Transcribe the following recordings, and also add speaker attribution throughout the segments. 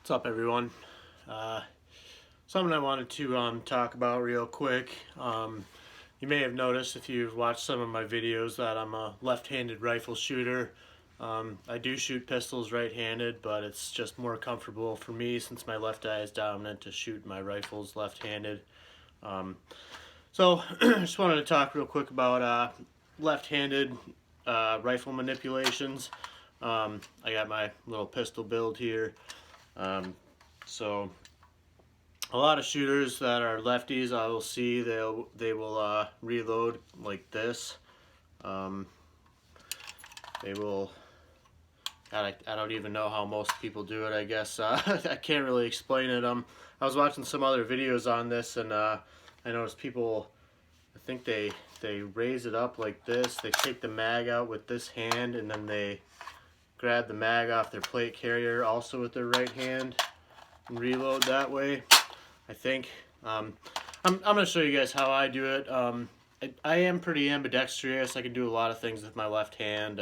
Speaker 1: What's up, everyone? Something I wanted to talk about real quick. You may have noticed if you've watched some of my videos that I'm a left-handed rifle shooter. I do shoot pistols right-handed, but it's just more comfortable for me since my left eye is dominant to shoot my rifles left-handed. So just wanted to talk real quick about left-handed rifle manipulations. I got my little pistol build here. So a lot of shooters that are lefties, I will see they will reload like this. They will. God, I don't even know how most people do it. I guess I can't really explain it. I was watching some other videos on this, and I noticed people. I think they raise it up like this. They take the mag out with this hand, and then they grab the mag off their plate carrier also with their right hand and reload that way. I think I'm going to show you guys how I do it. I am pretty ambidextrous. I can do a lot of things with my left hand.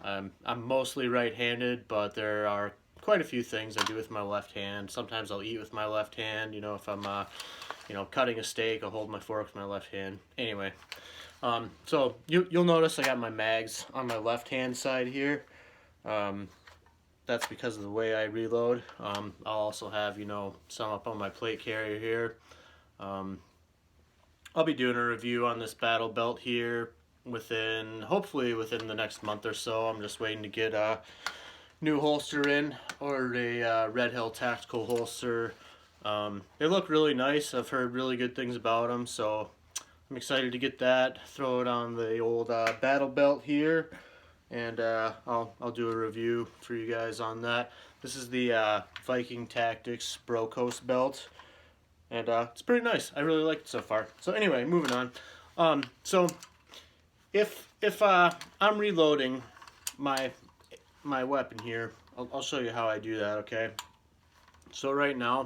Speaker 1: I'm mostly right-handed, but there are quite a few things I do with my left hand. Sometimes I'll eat with my left hand. You know, if I'm cutting a steak, I'll hold my fork with my left hand. Anyway, so you'll notice I got my mags on my left hand side here. That's because of the way I reload. I'll also have, some up on my plate carrier here. I'll be doing a review on this battle belt here hopefully within the next month or so. I'm just waiting to get a new holster in, or a Red Hill tactical holster. They look really nice. I've heard really good things about them, so I'm excited to get that. Throw it on the old battle belt here. And I'll do a review for you guys on that. This is the Viking Tactics Bro Coast belt, and it's pretty nice. I really like it so far. So anyway, moving on. So if I'm reloading my weapon here, I'll show you how I do that. Okay. So right now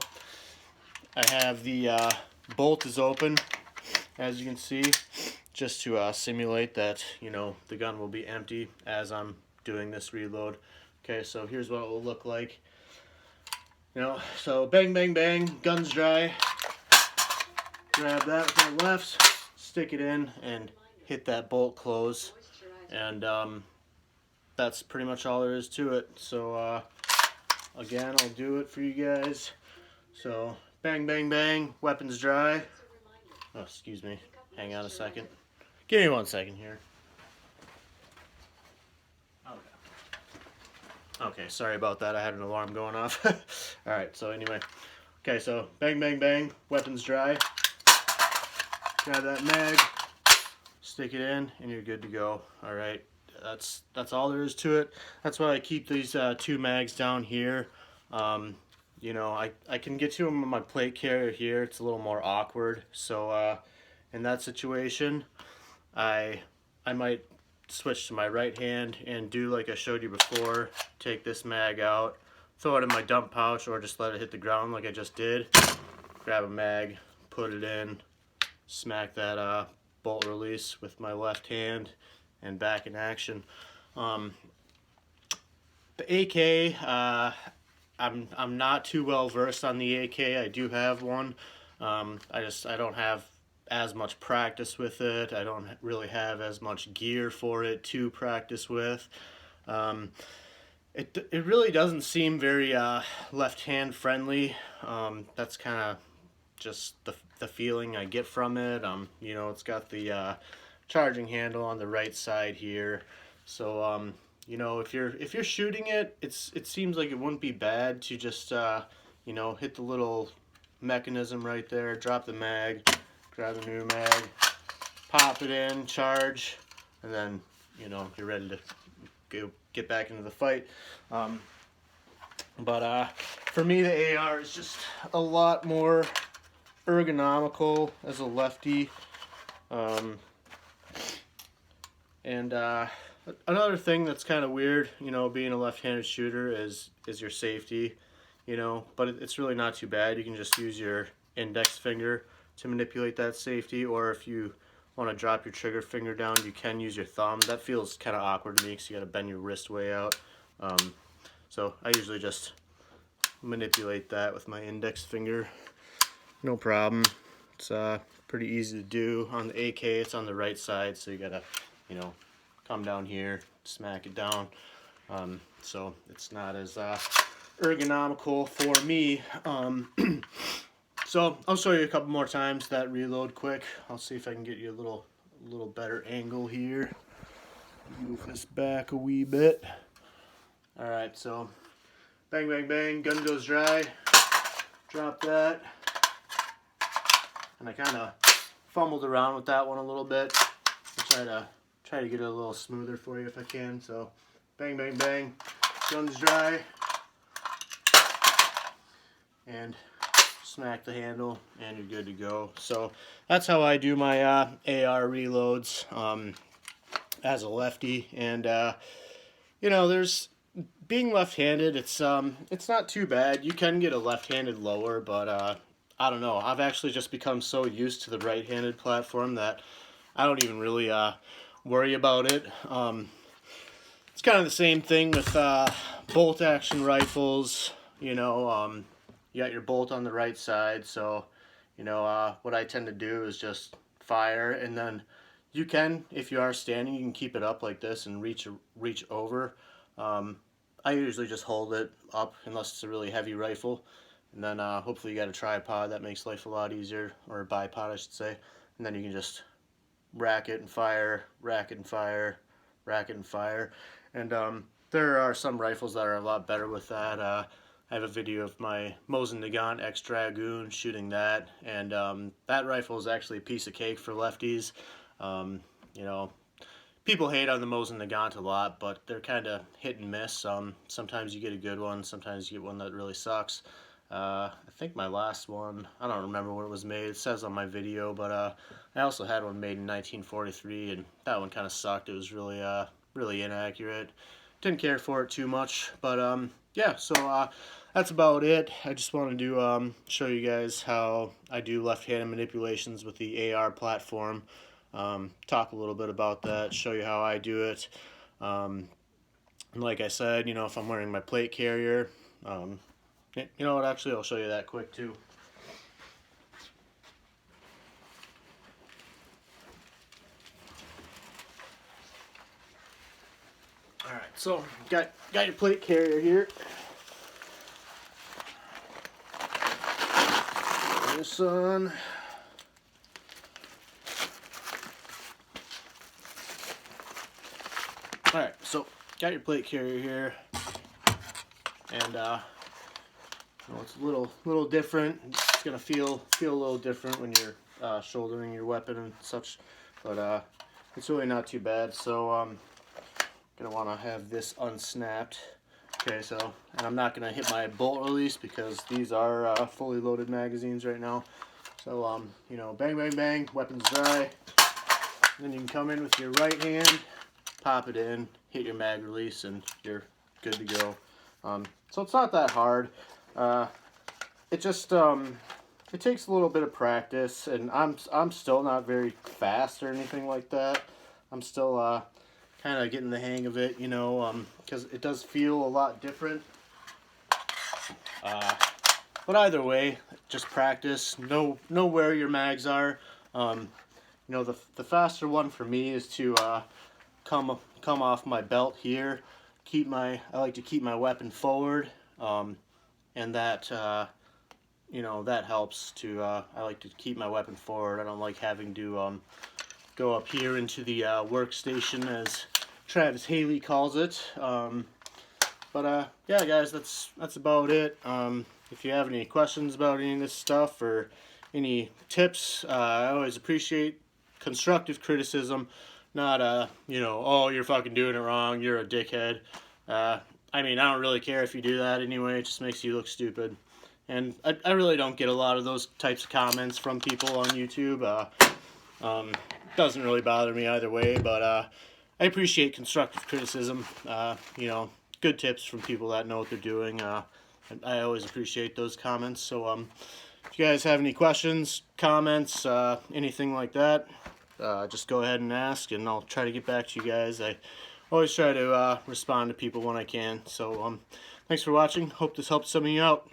Speaker 1: I have the bolt is open, as you can see, just to simulate that, the gun will be empty as I'm doing this reload. Okay, so here's what it will look like. So bang, bang, bang, gun's dry. Grab that with my left, stick it in, and hit that bolt close. And that's pretty much all there is to it. So again, I'll do it for you guys. So bang, bang, bang, weapon's dry. Oh, excuse me. Hang on a second. Give me 1 second here. Okay, sorry about that. I had an alarm going off. Alright, so anyway. Okay, so bang, bang, bang. Weapon's dry. Grab that mag. Stick it in, and you're good to go. Alright, that's all there is to it. That's why I keep these 2 mags down here. I can get to them on my plate carrier here. It's a little more awkward. So in that situation, I might switch to my right hand and do like I showed you before. Take this mag out, throw it in my dump pouch, or just let it hit the ground like I just did. Grab a mag, put it in, smack that bolt release with my left hand, and back in action. The AK, I'm not too well versed on the AK. I do have one. I don't have as much practice with it. I don't really have as much gear for it to practice with. It really doesn't seem very left hand friendly. That's kind of just the feeling I get from it. It's got the charging handle on the right side here. So if you're shooting it, it seems like it wouldn't be bad to just hit the little mechanism right there, drop the mag, grab a new mag, pop it in, charge, and then you're ready to get back into the fight. But for me, the AR is just a lot more ergonomical as a lefty. And another thing that's kind of weird, being a left-handed shooter is your safety, but it's really not too bad. You can just use your index finger to manipulate that safety, or if you want to drop your trigger finger down, you can use your thumb. That feels kind of awkward to me because you got to bend your wrist way out. So I usually just manipulate that with my index finger. No problem. It's pretty easy to do. On the AK, it's on the right side, so you gotta, you know, come down here, smack it down. So it's not as ergonomical for me. So I'll show you a couple more times that reload quick. I'll see if I can get you a little better angle here. Move this back a wee bit. All right, so bang, bang, bang, gun goes dry. Drop that. And I kind of fumbled around with that one a little bit. I'll try to get it a little smoother for you if I can. So bang, bang, bang, gun's dry. And smack the handle and you're good to go. So that's how I do my AR reloads as a lefty. And you know, there's being left-handed, it's not too bad. You can get a left-handed lower, but I don't know. I've actually just become so used to the right-handed platform that I don't even really worry about it. It's kind of the same thing with bolt action rifles. You know, you got your bolt on the right side, so you know what I tend to do is just fire, and then you can, if you are standing, you can keep it up like this and reach over. I usually just hold it up unless it's a really heavy rifle, and then hopefully you got a tripod that makes life a lot easier, or a bipod I should say, and then you can just rack it and fire, rack it and fire, rack it and fire. And there are some rifles that are a lot better with that. I have a video of my Mosin Nagant X Dragoon shooting that, and that rifle is actually a piece of cake for lefties. You know, people hate on the Mosin Nagant a lot, but they're kind of hit and miss. Sometimes you get a good one, sometimes you get one that really sucks. I think my last one, I don't remember where it was made. It says on my video, but I also had one made in 1943, and that one kind of sucked. It was really, really inaccurate. Didn't care for it too much, but yeah. So that's about it. I just wanted to show you guys how I do left-handed manipulations with the AR platform. Talk a little bit about that, show you how I do it. And like I said, you know, if I'm wearing my plate carrier, you know what, actually I'll show you that quick too. Alright, so got your plate carrier here. This on. Alright, so got your plate carrier here, and you know, it's a little different. It's gonna feel a little different when you're shouldering your weapon and such, but it's really not too bad. So gonna want to have this unsnapped. Okay, so, and I'm not gonna hit my bolt release because these are fully loaded magazines right now. So you know, bang, bang, bang, weapon's dry. Then you can come in with your right hand, pop it in, hit your mag release, and you're good to go. So it's not that hard. It just it takes a little bit of practice, and I'm still not very fast or anything like that. I'm still kind of getting the hang of it, you know, because it does feel a lot different. But either way, just practice. Know where your mags are. You know, the faster one for me is to come off my belt here. I like to keep my weapon forward, and that you know, that helps to. I like to keep my weapon forward. I don't like having to go up here into the workstation, as Travis Haley calls it. But yeah, guys, that's about it. If you have any questions about any of this stuff or any tips, I always appreciate constructive criticism. Not you know, oh, you're fucking doing it wrong, you're a dickhead. I mean, I don't really care if you do that anyway. It just makes you look stupid. And I really don't get a lot of those types of comments from people on YouTube. Doesn't really bother me either way, but I appreciate constructive criticism. You know, good tips from people that know what they're doing. I always appreciate those comments. So if you guys have any questions, comments, anything like that, just go ahead and ask, and I'll try to get back to you guys. I always try to respond to people when I can. So Thanks for watching. Hope this helped some of you out.